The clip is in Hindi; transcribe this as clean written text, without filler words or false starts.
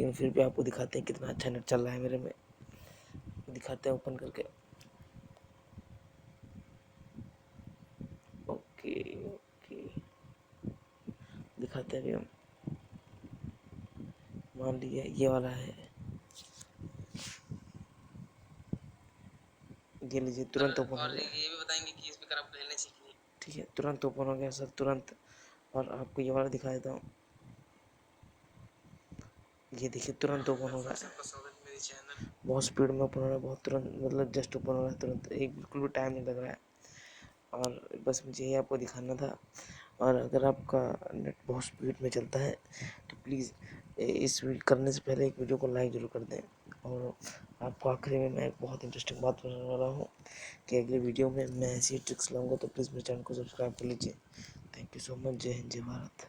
लेकिन फिर भी आपको दिखाते हैं कितना अच्छा नेट चल रहा है मेरे में। दिखाते हैं ओपन करके। ओके ओके, दिखाते हैं अभी हम। मान लीजिए ये वाला है, ये लीजिए तुरंत ओपन हो गया। ये भी बताएंगे कि स्पीकर आप लेने सीखिए। ठीक है, तुरंत ओपन हो गया सर, तुरंत। और आपको ये वाला दिखा देता हूँ, ये देखिए तुरंत ओपन हो रहा है। बहुत स्पीड में ओपन हो रहा है, बहुत तुरंत, मतलब जस्ट ओपन हो रहा है तुरंत, एक बिल्कुल भी टाइम नहीं लग रहा है। और बस मुझे ये आपको दिखाना था। और अगर आपका नेट बहुत स्पीड में चलता है तो प्लीज़ इस करने से पहले एक वीडियो को लाइक ज़रूर कर दें। और आपको आखिरी में मैं एक बहुत इंटरेस्टिंग बात बताने वाला हूँ कि अगले वीडियो में मैं ऐसी ट्रिक्स लाऊंगा, तो प्लीज़ मेरे चैनल को सब्सक्राइब कर लीजिए। Thank you so much. जय हिंद, जय भारत।